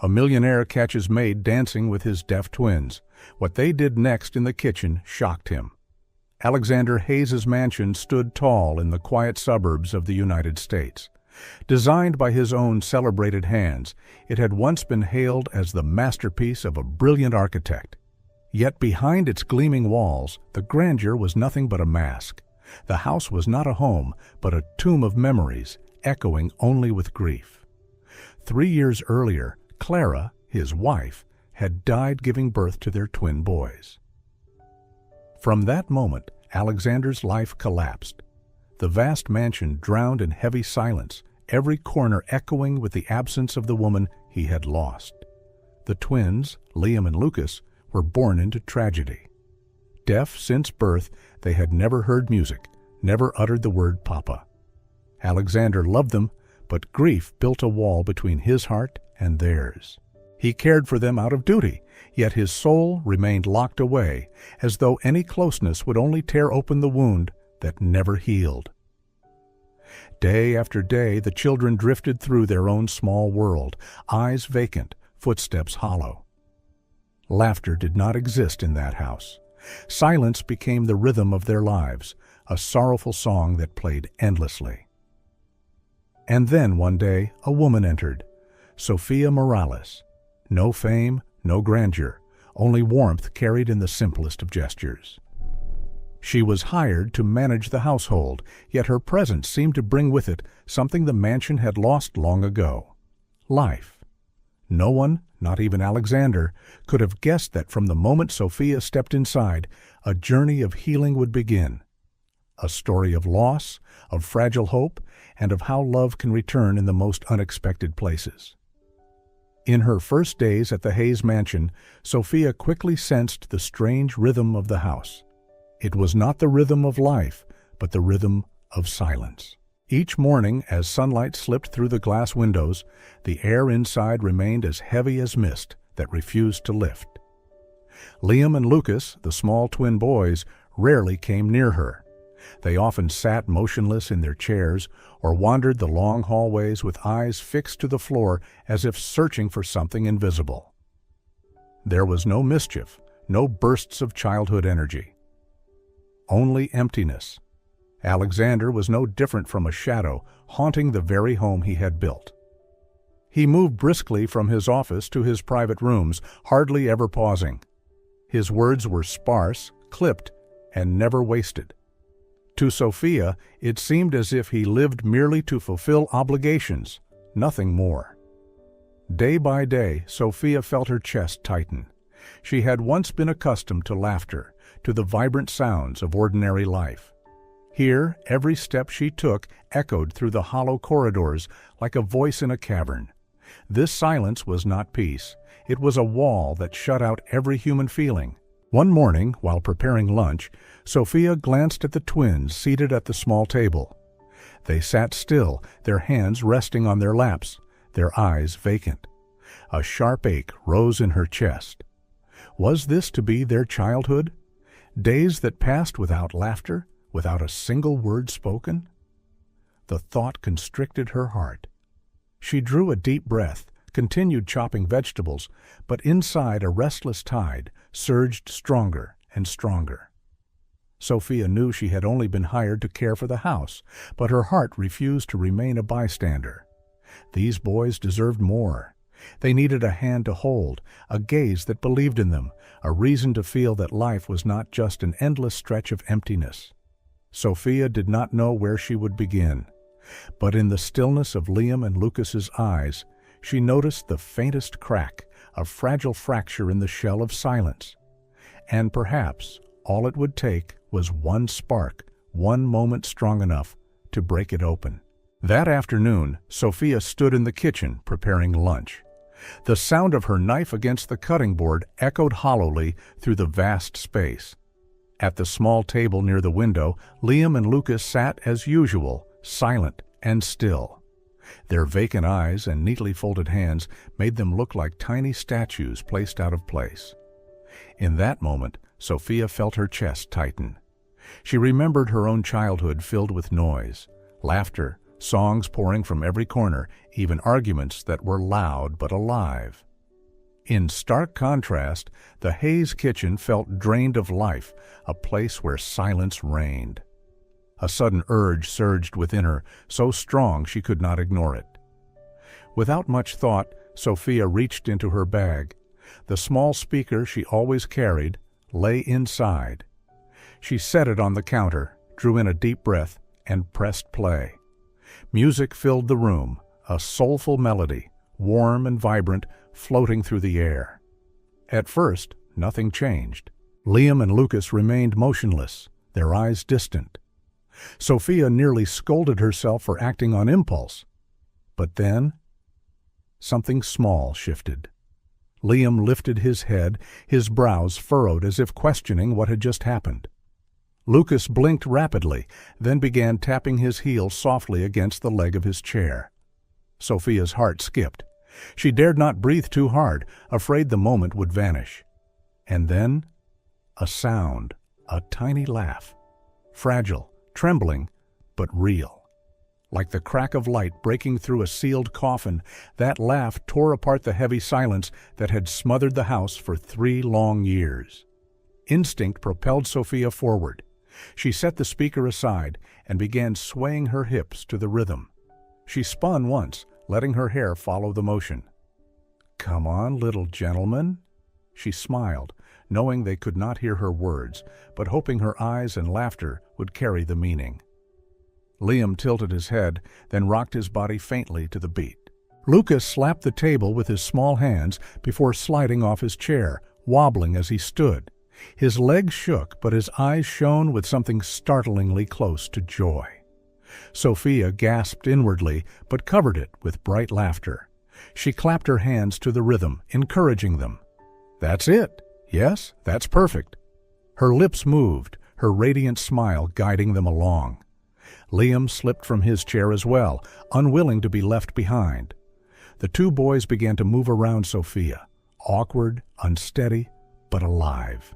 A millionaire catches Maid dancing with his deaf twins. What they did next in the kitchen shocked him. Alexander Hayes's mansion stood tall in the quiet suburbs of the United States. Designed by his own celebrated hands, it had once been hailed as the masterpiece of a brilliant architect. Yet behind its gleaming walls, the grandeur was nothing but a mask. The house was not a home, but a tomb of memories, echoing only with grief. 3 years earlier, Clara, his wife, had died giving birth to their twin boys. From that moment, Alexander's life collapsed. The vast mansion drowned in heavy silence, every corner echoing with the absence of the woman he had lost. The twins, Liam and Lucas, were born into tragedy. Deaf since birth, they had never heard music, never uttered the word Papa. Alexander loved them, but grief built a wall between his heart and theirs. He cared for them out of duty, yet his soul remained locked away, as though any closeness would only tear open the wound that never healed. Day after day, the children drifted through their own small world, eyes vacant, footsteps hollow. Laughter did not exist in that house. Silence became the rhythm of their lives, a sorrowful song that played endlessly. And then one day, a woman entered, Sophia Morales. No fame, no grandeur, only warmth carried in the simplest of gestures. She was hired to manage the household, yet her presence seemed to bring with it something the mansion had lost long ago: life. No one, not even Alexander, could have guessed that from the moment Sophia stepped inside, a journey of healing would begin. A story of loss, of fragile hope, and of how love can return in the most unexpected places. In her first days at the Hayes mansion, Sophia quickly sensed the strange rhythm of the house. It was not the rhythm of life, but the rhythm of silence. Each morning, as sunlight slipped through the glass windows, the air inside remained as heavy as mist that refused to lift. Liam and Lucas, the small twin boys, rarely came near her. They often sat motionless in their chairs or wandered the long hallways with eyes fixed to the floor as if searching for something invisible. There was no mischief, no bursts of childhood energy. Only emptiness. Alexander was no different from a shadow haunting the very home he had built. He moved briskly from his office to his private rooms, hardly ever pausing. His words were sparse, clipped, and never wasted. To Sophia, it seemed as if he lived merely to fulfill obligations, nothing more. Day by day, Sophia felt her chest tighten. She had once been accustomed to laughter, to the vibrant sounds of ordinary life. Here, every step she took echoed through the hollow corridors like a voice in a cavern. This silence was not peace. It was a wall that shut out every human feeling. One morning, while preparing lunch, Sophia glanced at the twins seated at the small table. They sat still, their hands resting on their laps, their eyes vacant. A sharp ache rose in her chest. Was this to be their childhood? Days that passed without laughter, without a single word spoken? The thought constricted her heart. She drew a deep breath, continued chopping vegetables, but inside a restless tide surged stronger and stronger. Sophia knew she had only been hired to care for the house, but her heart refused to remain a bystander. These boys deserved more. They needed a hand to hold, a gaze that believed in them, a reason to feel that life was not just an endless stretch of emptiness. Sophia did not know where she would begin, but in the stillness of Liam and Lucas's eyes, she noticed the faintest crack, a fragile fracture in the shell of silence. And perhaps all it would take was one spark, one moment strong enough to break it open. That afternoon, Sophia stood in the kitchen preparing lunch. The sound of her knife against the cutting board echoed hollowly through the vast space. At the small table near the window, Liam and Lucas sat as usual, silent and still. Their vacant eyes and neatly folded hands made them look like tiny statues placed out of place. In that moment, Sophia felt her chest tighten. She remembered her own childhood filled with noise, laughter, songs pouring from every corner, even arguments that were loud but alive. In stark contrast, the Hayes kitchen felt drained of life, a place where silence reigned. A sudden urge surged within her, so strong she could not ignore it. Without much thought, Sophia reached into her bag. The small speaker she always carried lay inside. She set it on the counter, drew in a deep breath, and pressed play. Music filled the room, a soulful melody, warm and vibrant, floating through the air. At first, nothing changed. Liam and Lucas remained motionless, their eyes distant. Sophia nearly scolded herself for acting on impulse. But then, something small shifted. Liam lifted his head, his brows furrowed as if questioning what had just happened. Lucas blinked rapidly, then began tapping his heel softly against the leg of his chair. Sophia's heart skipped. She dared not breathe too hard, afraid the moment would vanish. And then, a sound, a tiny laugh. Fragile, trembling, but real. Like the crack of light breaking through a sealed coffin, that laugh tore apart the heavy silence that had smothered the house for 3 long years. Instinct propelled Sophia forward. She set the speaker aside and began swaying her hips to the rhythm. She spun once, letting her hair follow the motion. "Come on, little gentleman." She smiled, knowing they could not hear her words, but hoping her eyes and laughter would carry the meaning. Liam tilted his head, then rocked his body faintly to the beat. Lucas slapped the table with his small hands before sliding off his chair, wobbling as he stood. His legs shook, but his eyes shone with something startlingly close to joy. Sophia gasped inwardly, but covered it with bright laughter. She clapped her hands to the rhythm, encouraging them. "That's it. Yes, that's perfect." Her lips moved, her radiant smile guiding them along. Liam slipped from his chair as well, unwilling to be left behind. The 2 boys began to move around Sophia, awkward, unsteady, but alive.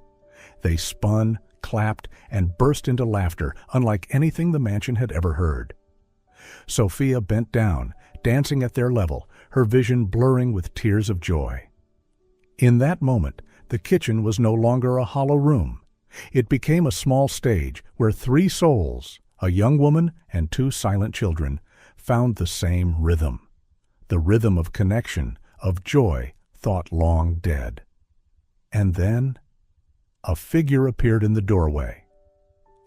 They spun, clapped, and burst into laughter, unlike anything the mansion had ever heard. Sophia bent down, dancing at their level, her vision blurring with tears of joy. In that moment, the kitchen was no longer a hollow room. It became a small stage where 3 souls, a young woman and 2 silent children, found the same rhythm. The rhythm of connection, of joy, thought long dead. And then, a figure appeared in the doorway.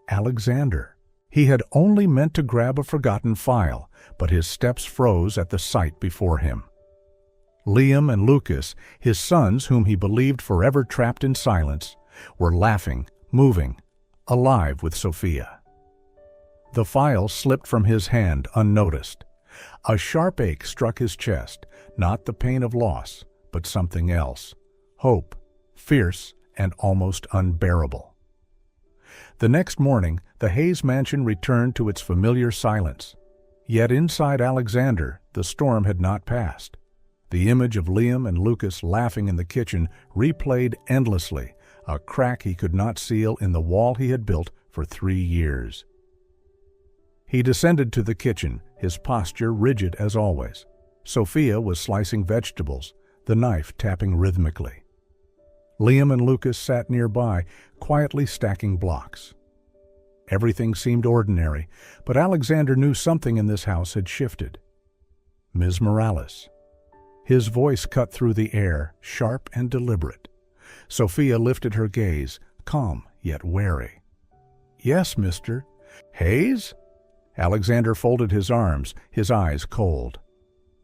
Alexander. He had only meant to grab a forgotten file, but his steps froze at the sight before him. Liam and Lucas, his sons whom he believed forever trapped in silence, were laughing, moving, alive with Sophia. The file slipped from his hand unnoticed. A sharp ache struck his chest, not the pain of loss, but something else. Hope, fierce and almost unbearable. The next morning, the Hayes mansion returned to its familiar silence. Yet inside Alexander, the storm had not passed. The image of Liam and Lucas laughing in the kitchen replayed endlessly, a crack he could not seal in the wall he had built for 3 years. He descended to the kitchen, his posture rigid as always. Sophia was slicing vegetables, the knife tapping rhythmically. Liam and Lucas sat nearby, quietly stacking blocks. Everything seemed ordinary, but Alexander knew something in this house had shifted. Ms. Morales. His voice cut through the air, sharp and deliberate. Sophia lifted her gaze, calm yet wary. "Yes, Mr. Hayes?" Alexander folded his arms, his eyes cold.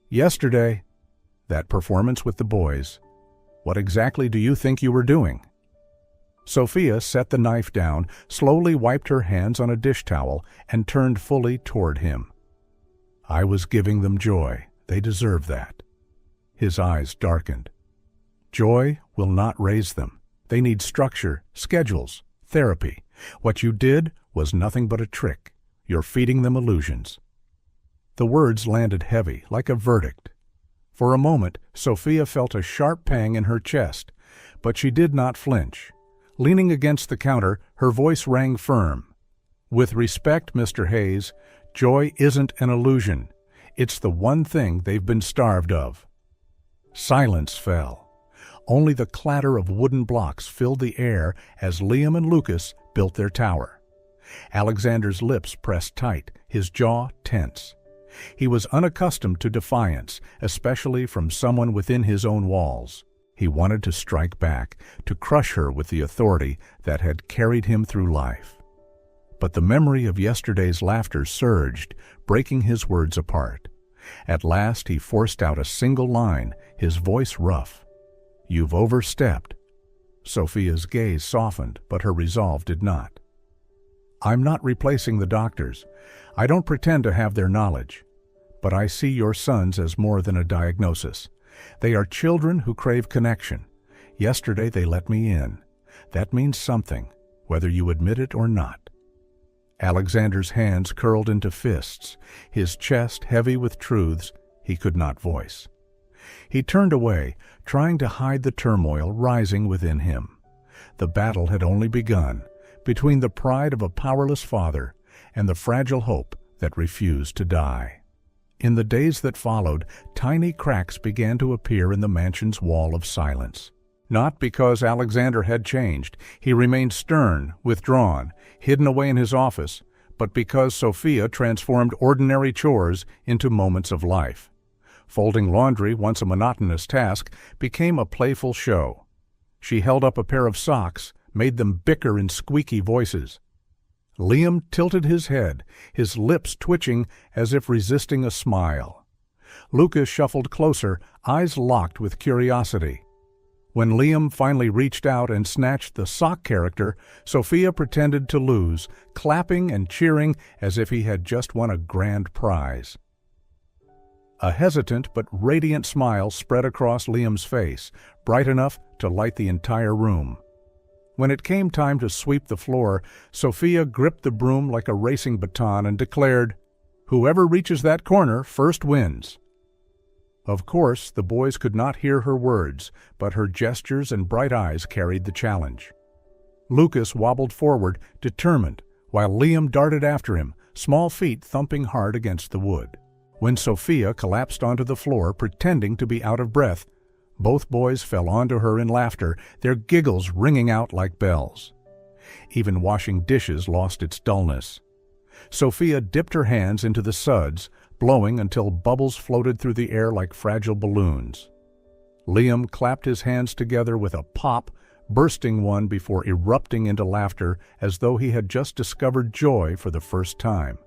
"Yesterday, that performance with the boys. What exactly do you think you were doing?" Sophia set the knife down, slowly wiped her hands on a dish towel, and turned fully toward him. "I was giving them joy. They deserve that." His eyes darkened. "Joy will not raise them. They need structure, schedules, therapy. What you did was nothing but a trick. You're feeding them illusions." The words landed heavy, like a verdict. For a moment, Sophia felt a sharp pang in her chest, but she did not flinch. Leaning against the counter, her voice rang firm. "With respect, Mr. Hayes, joy isn't an illusion. It's the one thing they've been starved of." Silence fell. Only the clatter of wooden blocks filled the air as Liam and Lucas built their tower. Alexander's lips pressed tight, his jaw tense. He was unaccustomed to defiance, especially from someone within his own walls. He wanted to strike back, to crush her with the authority that had carried him through life. But the memory of yesterday's laughter surged, breaking his words apart. At last he forced out a single line, his voice rough. "You've overstepped." Sophia's gaze softened, but her resolve did not. "I'm not replacing the doctors. I don't pretend to have their knowledge. But I see your sons as more than a diagnosis. They are children who crave connection. Yesterday they let me in. That means something, whether you admit it or not." Alexander's hands curled into fists, his chest heavy with truths he could not voice. He turned away, trying to hide the turmoil rising within him. The battle had only begun, between the pride of a powerless father and the fragile hope that refused to die. In the days that followed, tiny cracks began to appear in the mansion's wall of silence. Not because Alexander had changed, he remained stern, withdrawn, hidden away in his office, but because Sophia transformed ordinary chores into moments of life. Folding laundry, once a monotonous task, became a playful show. She held up a pair of socks, made them bicker in squeaky voices. Liam tilted his head, his lips twitching as if resisting a smile. Lucas shuffled closer, eyes locked with curiosity. When Liam finally reached out and snatched the sock character, Sophia pretended to lose, clapping and cheering as if he had just won a grand prize. A hesitant but radiant smile spread across Liam's face, bright enough to light the entire room. When it came time to sweep the floor, Sophia gripped the broom like a racing baton and declared, "Whoever reaches that corner first wins." Of course, the boys could not hear her words, but her gestures and bright eyes carried the challenge. Lucas wobbled forward, determined, while Liam darted after him, small feet thumping hard against the wood. When Sophia collapsed onto the floor, pretending to be out of breath, both boys fell onto her in laughter, their giggles ringing out like bells. Even washing dishes lost its dullness. Sophia dipped her hands into the suds, blowing until bubbles floated through the air like fragile balloons. Liam clapped his hands together with a pop, bursting one before erupting into laughter as though he had just discovered joy for the first time.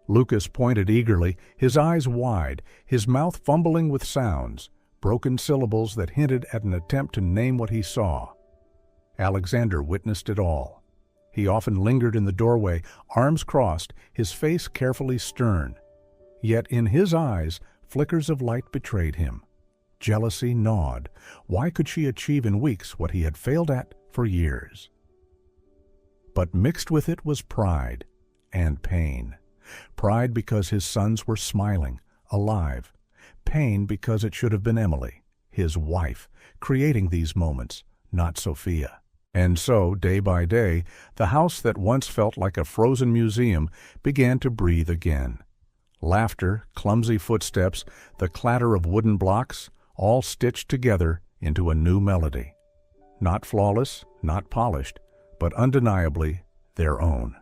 Lucas pointed eagerly, his eyes wide, his mouth fumbling with sounds, broken syllables that hinted at an attempt to name what he saw. Alexander witnessed it all. He often lingered in the doorway, arms crossed, his face carefully stern. Yet in his eyes, flickers of light betrayed him. Jealousy gnawed. Why could she achieve in weeks what he had failed at for years? But mixed with it was pride and pain. Pride because his sons were smiling, alive. Pain because it should have been Emily, his wife, creating these moments, not Sophia. And so, day by day, the house that once felt like a frozen museum began to breathe again. Laughter, clumsy footsteps, the clatter of wooden blocks, all stitched together into a new melody. Not flawless, not polished, but undeniably their own.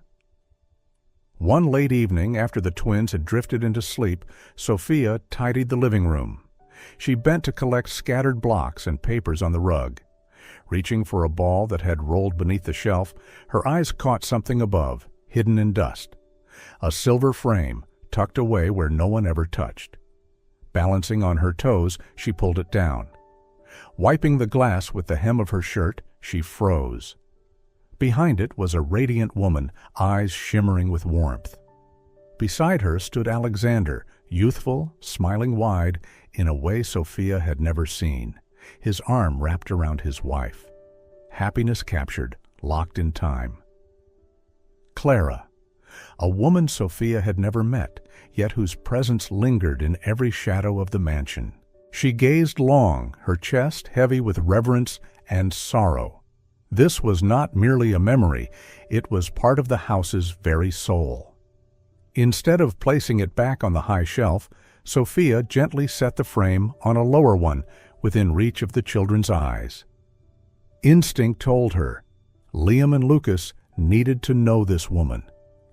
One late evening, after the twins had drifted into sleep, Sophia tidied the living room. She bent to collect scattered blocks and papers on the rug. Reaching for a ball that had rolled beneath the shelf, her eyes caught something above, hidden in dust. A silver frame, tucked away where no one ever touched. Balancing on her toes, she pulled it down. Wiping the glass with the hem of her shirt, she froze. Behind it was a radiant woman, eyes shimmering with warmth. Beside her stood Alexander, youthful, smiling wide, in a way Sophia had never seen, his arm wrapped around his wife. Happiness captured, locked in time. Clara, a woman Sophia had never met, yet whose presence lingered in every shadow of the mansion. She gazed long, her chest heavy with reverence and sorrow. This was not merely a memory, it was part of the house's very soul. Instead of placing it back on the high shelf, Sophia gently set the frame on a lower one, within reach of the children's eyes. Instinct told her Liam and Lucas needed to know this woman,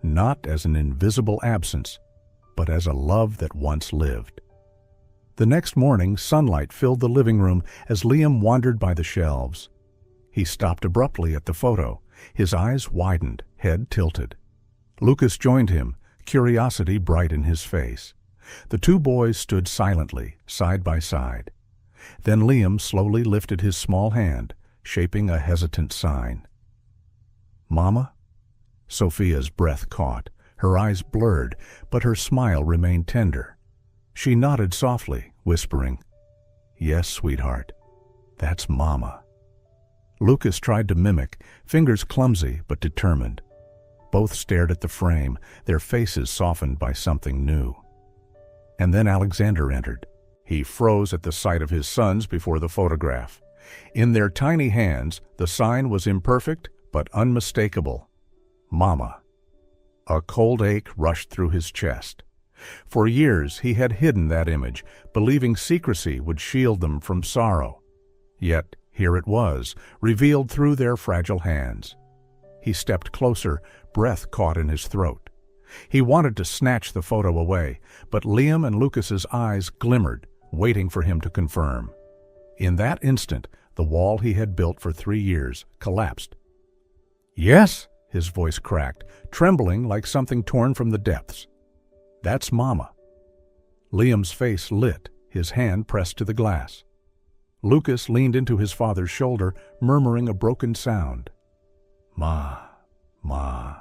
not as an invisible absence, but as a love that once lived. The next morning, sunlight filled the living room as Liam wandered by the shelves. He stopped abruptly at the photo, his eyes widened, head tilted. Lucas joined him, curiosity bright in his face. The two boys stood silently, side by side. Then Liam slowly lifted his small hand, shaping a hesitant sign. "Mama?" Sophia's breath caught, her eyes blurred, but her smile remained tender. She nodded softly, whispering, "Yes, sweetheart, that's Mama." Lucas tried to mimic, fingers clumsy but determined. Both stared at the frame, their faces softened by something new. And then Alexander entered. He froze at the sight of his sons before the photograph. In their tiny hands, the sign was imperfect but unmistakable. Mama. A cold ache rushed through his chest. For years he had hidden that image, believing secrecy would shield them from sorrow. Yet here it was, revealed through their fragile hands. He stepped closer, breath caught in his throat. He wanted to snatch the photo away, but Liam and Lucas's eyes glimmered, waiting for him to confirm. In that instant, the wall he had built for 3 years collapsed. "Yes," his voice cracked, trembling like something torn from the depths. "That's Mama." Liam's face lit, his hand pressed to the glass. Lucas leaned into his father's shoulder, murmuring a broken sound. "Ma, Ma."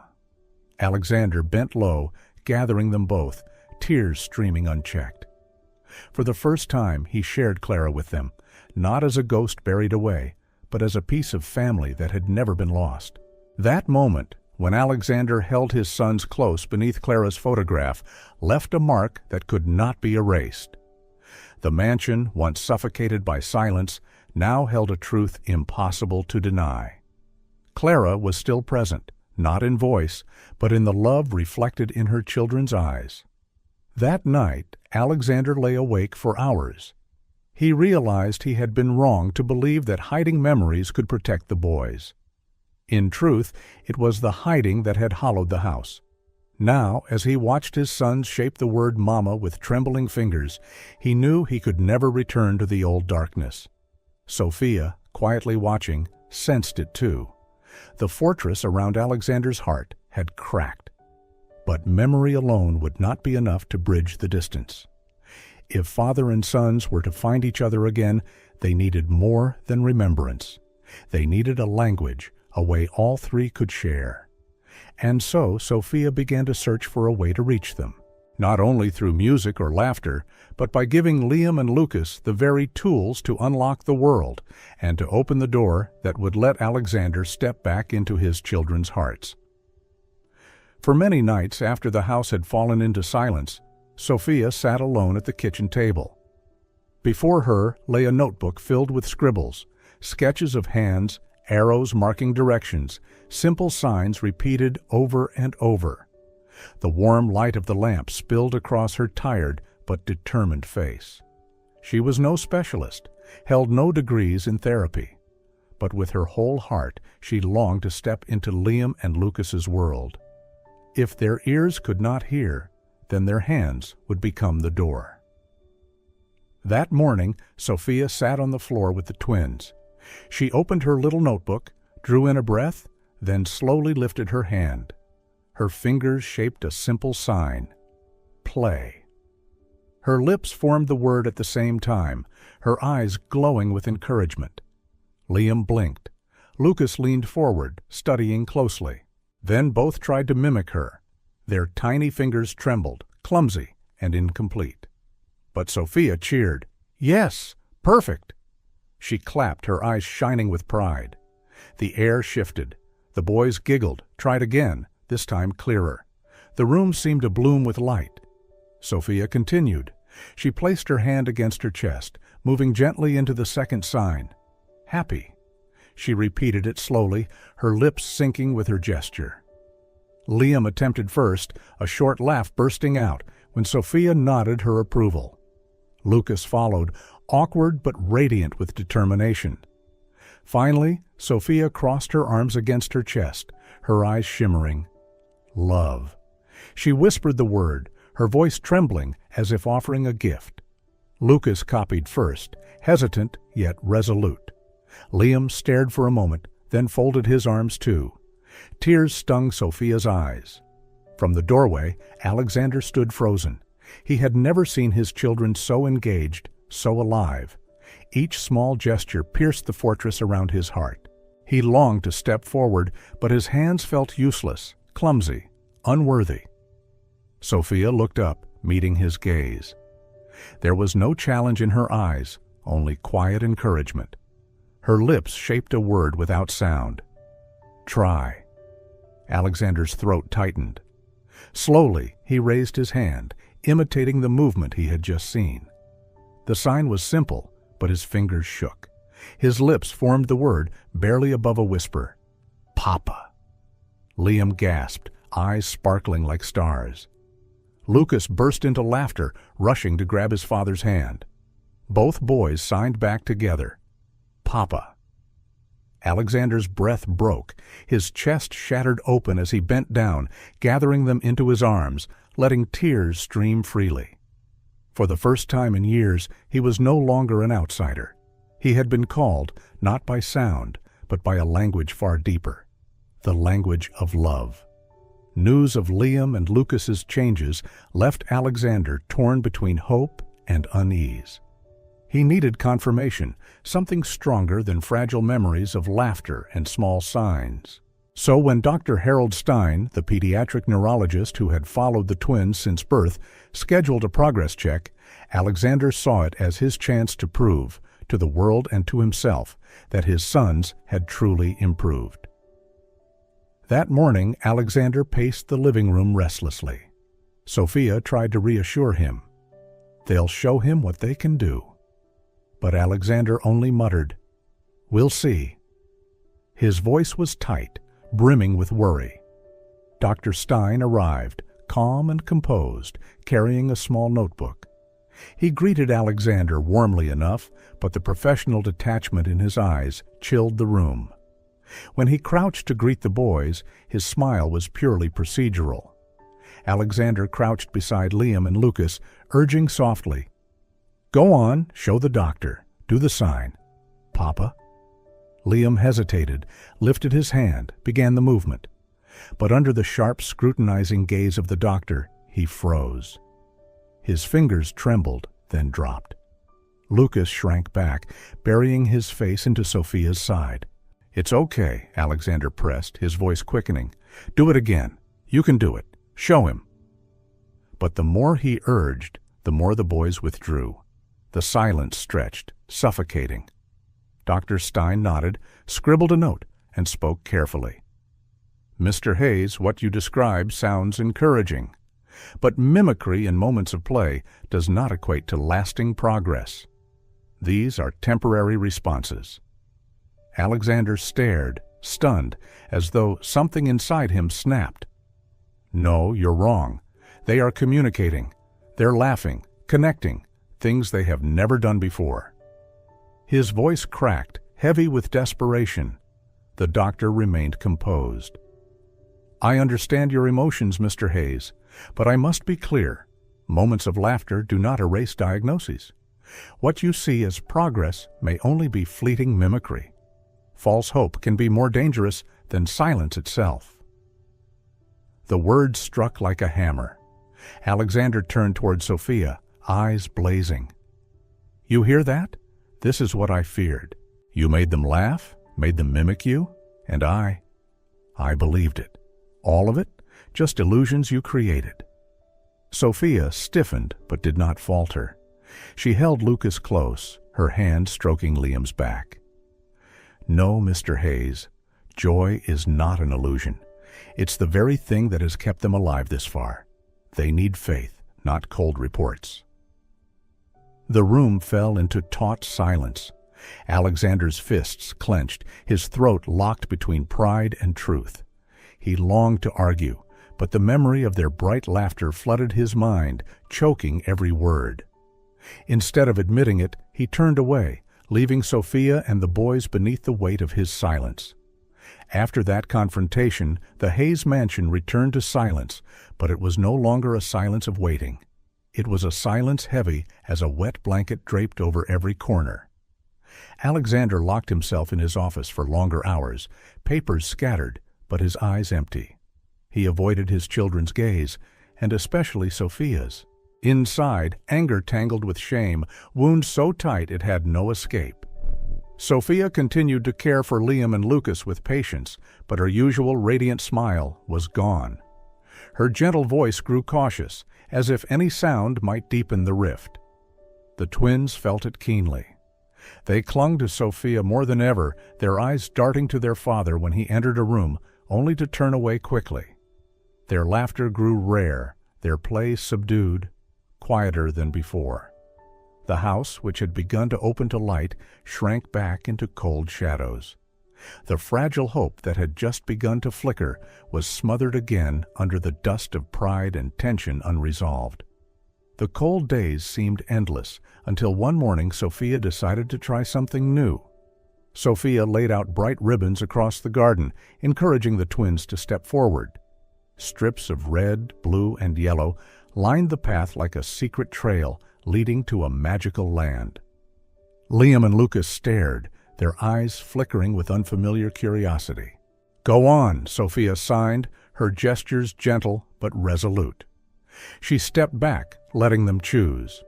Alexander bent low, gathering them both, tears streaming unchecked. For the first time, he shared Clara with them, not as a ghost buried away, but as a piece of family that had never been lost. That moment, when Alexander held his sons close beneath Clara's photograph, left a mark that could not be erased. The mansion, once suffocated by silence, now held a truth impossible to deny. Clara was still present, not in voice, but in the love reflected in her children's eyes. That night, Alexander lay awake for hours. He realized he had been wrong to believe that hiding memories could protect the boys. In truth, it was the hiding that had hollowed the house. Now, as he watched his sons shape the word Mama with trembling fingers, he knew he could never return to the old darkness. Sophia, quietly watching, sensed it too. The fortress around Alexander's heart had cracked. But memory alone would not be enough to bridge the distance. If father and sons were to find each other again, they needed more than remembrance. They needed a language, a way all three could share. And so Sophia began to search for a way to reach them, not only through music or laughter, but by giving Liam and Lucas the very tools to unlock the world and to open the door that would let Alexander step back into his children's hearts. For many nights after the house had fallen into silence, Sophia sat alone at the kitchen table. Before her lay a notebook filled with scribbles, sketches of hands, arrows marking directions, simple signs repeated over and over. The warm light of the lamp spilled across her tired but determined face. She was no specialist, held no degrees in therapy, but with her whole heart she longed to step into Liam and Lucas's world. If their ears could not hear, then their hands would become the door. That morning, Sophia sat on the floor with the twins. She opened her little notebook, drew in a breath, then slowly lifted her hand. Her fingers shaped a simple sign: play. Her lips formed the word at the same time, her eyes glowing with encouragement. Liam blinked. Lucas leaned forward, studying closely. Then both tried to mimic her. Their tiny fingers trembled, clumsy and incomplete. But Sophia cheered. "Yes, perfect!" She clapped, her eyes shining with pride. The air shifted. The boys giggled, tried again, this time clearer. The room seemed to bloom with light. Sophia continued. She placed her hand against her chest, moving gently into the second sign. Happy. She repeated it slowly, her lips syncing with her gesture. Liam attempted first, a short laugh bursting out, when Sophia nodded her approval. Lucas followed, awkward but radiant with determination. Finally, Sophia crossed her arms against her chest, her eyes shimmering. Love. She whispered the word, her voice trembling as if offering a gift. Lucas copied first, hesitant yet resolute. Liam stared for a moment, then folded his arms too. Tears stung Sophia's eyes. From the doorway, Alexander stood frozen. He had never seen his children so engaged, so alive. Each small gesture pierced the fortress around his heart. He longed to step forward, but his hands felt useless, clumsy, unworthy. Sophia looked up, meeting his gaze. There was no challenge in her eyes, only quiet encouragement. Her lips shaped a word without sound. Try. Alexander's throat tightened. Slowly, he raised his hand, imitating the movement he had just seen. The sign was simple, but his fingers shook. His lips formed the word, barely above a whisper. Papa. Liam gasped, eyes sparkling like stars. Lucas burst into laughter, rushing to grab his father's hand. Both boys signed back together. Papa. Alexander's breath broke. His chest shattered open as he bent down, gathering them into his arms, letting tears stream freely. For the first time in years, he was no longer an outsider. He had been called, not by sound, but by a language far deeper, the language of love. News of Liam and Lucas's changes left Alexander torn between hope and unease. He needed confirmation, something stronger than fragile memories of laughter and small signs. So when Dr. Harold Stein, the pediatric neurologist who had followed the twins since birth, scheduled a progress check, Alexander saw it as his chance to prove, to the world and to himself, that his sons had truly improved. That morning, Alexander paced the living room restlessly. Sophia tried to reassure him. They'll show him what they can do. But Alexander only muttered, "We'll see." His voice was tight, brimming with worry. Dr. Stein arrived, calm and composed, carrying a small notebook. He greeted Alexander warmly enough, but the professional detachment in his eyes chilled the room. When he crouched to greet the boys, his smile was purely procedural. Alexander crouched beside Liam and Lucas, urging softly, "Go on, show the doctor. Do the sign. Papa." Liam hesitated, lifted his hand, began the movement. But under the sharp, scrutinizing gaze of the doctor, he froze. His fingers trembled, then dropped. Lucas shrank back, burying his face into Sophia's side. "It's okay," Alexander pressed, his voice quickening. "Do it again. You can do it. Show him." But the more he urged, the more the boys withdrew. The silence stretched, suffocating. Dr. Stein nodded, scribbled a note, and spoke carefully. "Mr. Hayes, what you describe sounds encouraging. But mimicry in moments of play does not equate to lasting progress. These are temporary responses." Alexander stared, stunned, as though something inside him snapped. "No, you're wrong. They are communicating. They're laughing, connecting, things they have never done before." His voice cracked, heavy with desperation. The doctor remained composed. "I understand your emotions, Mr. Hayes, but I must be clear. Moments of laughter do not erase diagnoses. What you see as progress may only be fleeting mimicry. False hope can be more dangerous than silence itself." The words struck like a hammer. Alexander turned toward Sophia, eyes blazing. "You hear that? This is what I feared. You made them laugh, made them mimic you, and I believed it. All of it, just illusions you created." Sophia stiffened but did not falter. She held Lucas close, her hand stroking Liam's back. "No, Mr. Hayes, joy is not an illusion. It's the very thing that has kept them alive this far. They need faith, not cold reports." The room fell into taut silence. Alexander's fists clenched, his throat locked between pride and truth. He longed to argue, but the memory of their bright laughter flooded his mind, choking every word. Instead of admitting it, He turned away, leaving Sophia and the boys beneath the weight of his silence. After that confrontation, the Hayes mansion returned to silence, but it was no longer a silence of waiting. It was a silence heavy as a wet blanket draped over every corner. Alexander locked himself in his office for longer hours, papers scattered, but his eyes empty. He avoided his children's gaze, and especially Sophia's. Inside, anger tangled with shame, wounds so tight it had no escape. Sophia continued to care for Liam and Lucas with patience, but her usual radiant smile was gone. Her gentle voice grew cautious, as if any sound might deepen the rift. The twins felt it keenly. They clung to Sophia more than ever, their eyes darting to their father when he entered a room, only to turn away quickly. Their laughter grew rare, their play subdued, quieter than before. The house, which had begun to open to light, shrank back into cold shadows. The fragile hope that had just begun to flicker was smothered again under the dust of pride and tension unresolved. The cold days seemed endless, until one morning Sophia decided to try something new. Sophia laid out bright ribbons across the garden, encouraging the twins to step forward. Strips of red, blue, and yellow lined the path like a secret trail leading to a magical land. Liam and Lucas stared, their eyes flickering with unfamiliar curiosity. "Go on," Sophia signed, her gestures gentle but resolute. She stepped back, letting them choose.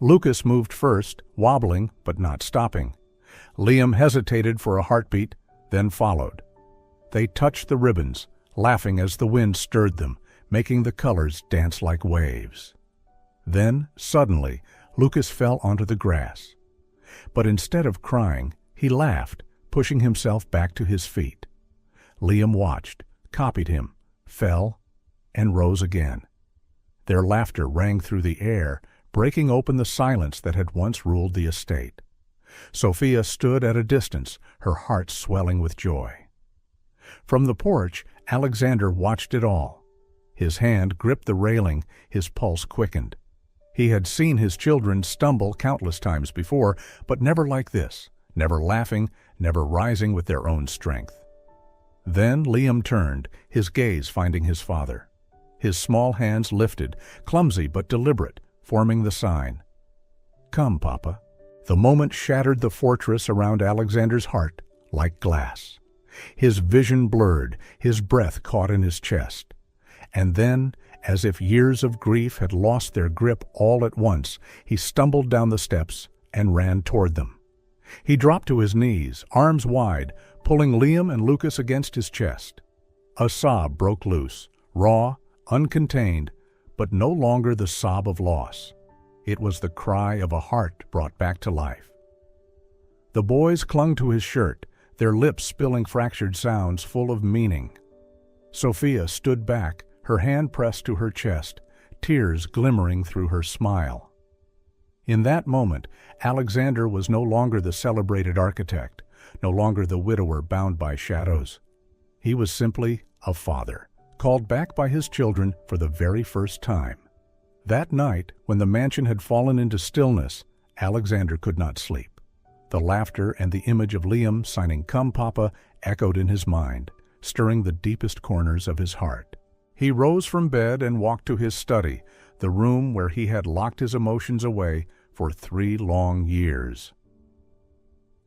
Lucas moved first, wobbling but not stopping. Liam hesitated for a heartbeat, then followed. They touched the ribbons, laughing as the wind stirred them, making the colors dance like waves. Then, suddenly, Lucas fell onto the grass. But instead of crying, he laughed, pushing himself back to his feet. Liam watched, copied him, fell, and rose again. Their laughter rang through the air, breaking open the silence that had once ruled the estate. Sophia stood at a distance, her heart swelling with joy. From the porch, Alexander watched it all. His hand gripped the railing, his pulse quickened. He had seen his children stumble countless times before, but never like this, never laughing, never rising with their own strength. Then Liam turned, his gaze finding his father. His small hands lifted, clumsy but deliberate, forming the sign. "Come, Papa." The moment shattered the fortress around Alexander's heart like glass. His vision blurred, his breath caught in his chest. And then, as if years of grief had lost their grip all at once, he stumbled down the steps and ran toward them. He dropped to his knees, arms wide, pulling Liam and Lucas against his chest. A sob broke loose, raw, uncontained, but no longer the sob of loss. It was the cry of a heart brought back to life. The boys clung to his shirt, their lips spilling fractured sounds full of meaning. Sophia stood back, her hand pressed to her chest, tears glimmering through her smile. In that moment, Alexander was no longer the celebrated architect, no longer the widower bound by shadows. He was simply a father, called back by his children for the very first time. That night, when the mansion had fallen into stillness, Alexander could not sleep. The laughter and the image of Liam signing "Come, Papa" echoed in his mind, stirring the deepest corners of his heart. He rose from bed and walked to his study, the room where he had locked his emotions away for 3 long years.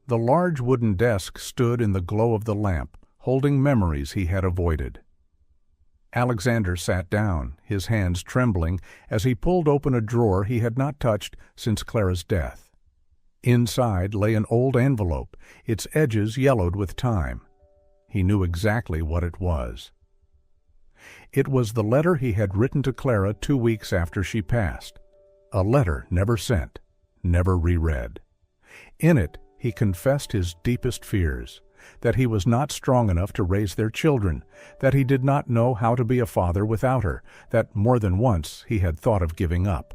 The large wooden desk stood in the glow of the lamp, holding memories he had avoided. Alexander sat down, his hands trembling, as he pulled open a drawer he had not touched since Clara's death. Inside lay an old envelope, its edges yellowed with time. He knew exactly what it was. It was the letter he had written to Clara 2 weeks after she passed. A letter never sent, never reread. In it, he confessed his deepest fears, that he was not strong enough to raise their children, that he did not know how to be a father without her, that more than once he had thought of giving up.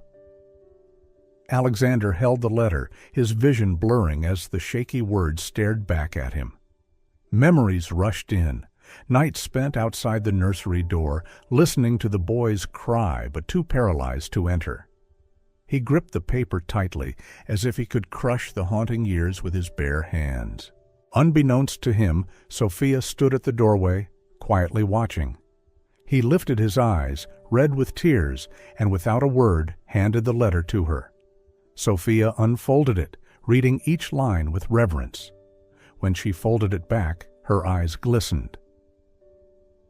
Alexander held the letter, his vision blurring as the shaky words stared back at him. Memories rushed in, nights spent outside the nursery door, listening to the boys cry but too paralyzed to enter. He gripped the paper tightly, as if he could crush the haunting years with his bare hands. Unbeknownst to him, Sophia stood at the doorway, quietly watching. He lifted his eyes, red with tears, and without a word handed the letter to her. Sophia unfolded it, reading each line with reverence. When she folded it back, her eyes glistened.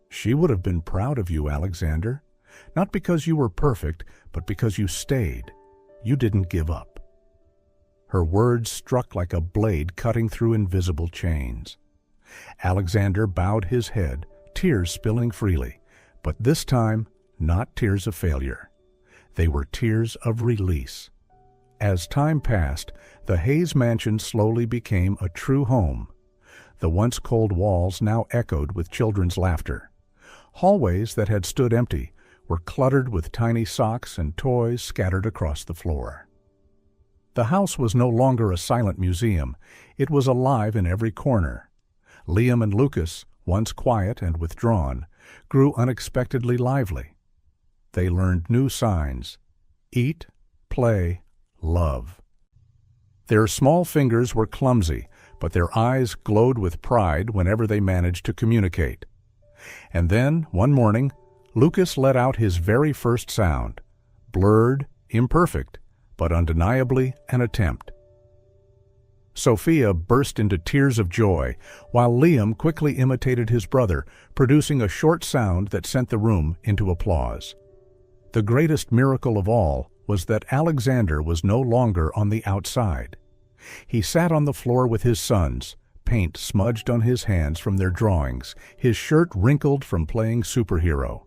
"She would have been proud of you, Alexander, not because you were perfect, but because you stayed. You didn't give up." Her words struck like a blade cutting through invisible chains. Alexander bowed his head, tears spilling freely, but this time not tears of failure. They were tears of release. As time passed, the Hayes mansion slowly became a true home. The once cold walls now echoed with children's laughter. Hallways that had stood empty were cluttered with tiny socks and toys scattered across the floor. The house was no longer a silent museum. It was alive in every corner. Liam and Lucas, once quiet and withdrawn, grew unexpectedly lively. They learned new signs: eat, play, love. Their small fingers were clumsy, but their eyes glowed with pride whenever they managed to communicate. And then, one morning, Lucas let out his very first sound, blurred, imperfect, but undeniably an attempt. Sophia burst into tears of joy, while Liam quickly imitated his brother, producing a short sound that sent the room into applause. The greatest miracle of all was that Alexander was no longer on the outside. He sat on the floor with his sons, paint smudged on his hands from their drawings, his shirt wrinkled from playing superhero.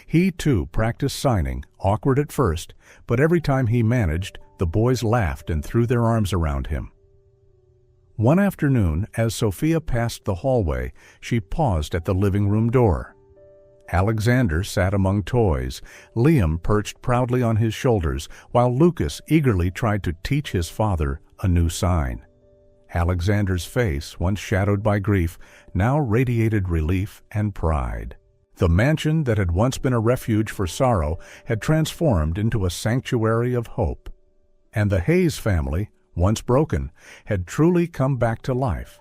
He, too, practiced signing, awkward at first, but every time he managed, the boys laughed and threw their arms around him. One afternoon, as Sophia passed the hallway, she paused at the living room door. Alexander sat among toys, Liam perched proudly on his shoulders, while Lucas eagerly tried to teach his father a new sign. Alexander's face, once shadowed by grief, now radiated relief and pride. The mansion that had once been a refuge for sorrow had transformed into a sanctuary of hope. And the Hayes family, once broken, had truly come back to life.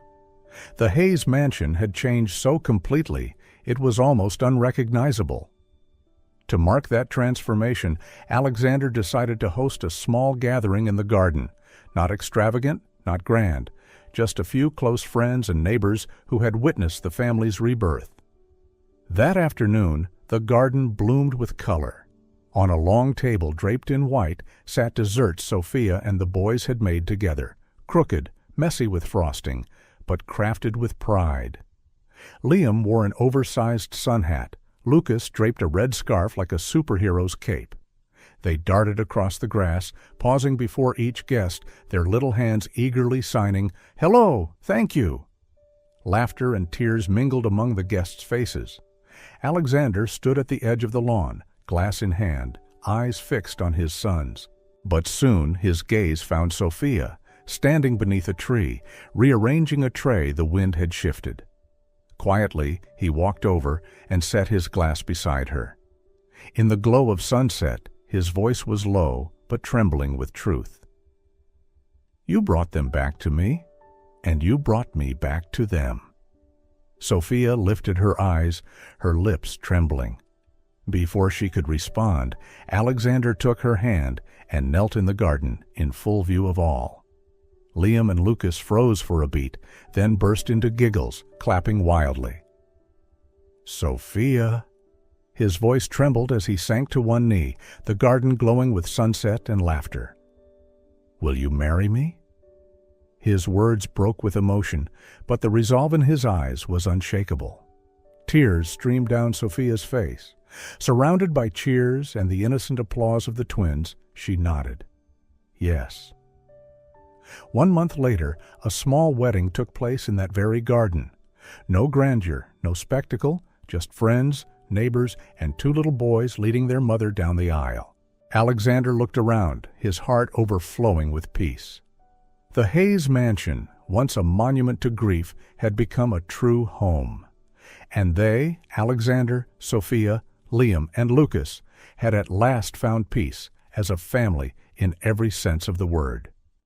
The Hayes mansion had changed so completely it was almost unrecognizable. To mark that transformation, Alexander decided to host a small gathering in the garden, not extravagant, not grand, just a few close friends and neighbors who had witnessed the family's rebirth. That afternoon, the garden bloomed with color. On a long table draped in white sat desserts Sophia and the boys had made together, crooked, messy with frosting, but crafted with pride. Liam wore an oversized sun hat. Lucas draped a red scarf like a superhero's cape. They darted across the grass, pausing before each guest, their little hands eagerly signing, "Hello, thank you." Laughter and tears mingled among the guests' faces. Alexander stood at the edge of the lawn, glass in hand, eyes fixed on his sons. But soon his gaze found Sophia, standing beneath a tree, rearranging a tray the wind had shifted. Quietly, he walked over and set his glass beside her. In the glow of sunset, his voice was low but trembling with truth. "You brought them back to me, and you brought me back to them." Sophia lifted her eyes, her lips trembling. Before she could respond, Alexander took her hand and knelt in the garden in full view of all. Liam and Lucas froze for a beat, then burst into giggles, clapping wildly. "Sophia!" His voice trembled as he sank to one knee, the garden glowing with sunset and laughter. "Will you marry me?" His words broke with emotion, but the resolve in his eyes was unshakable. Tears streamed down Sophia's face. Surrounded by cheers and the innocent applause of the twins, she nodded. Yes. 1 month later, a small wedding took place in that very garden. No grandeur, no spectacle, just friends, neighbors, and 2 little boys leading their mother down the aisle. Alexander looked around, his heart overflowing with peace. The Hayes mansion, once a monument to grief, had become a true home. And they, Alexander, Sophia, Liam, and Lucas, had at last found peace as a family in every sense of the word.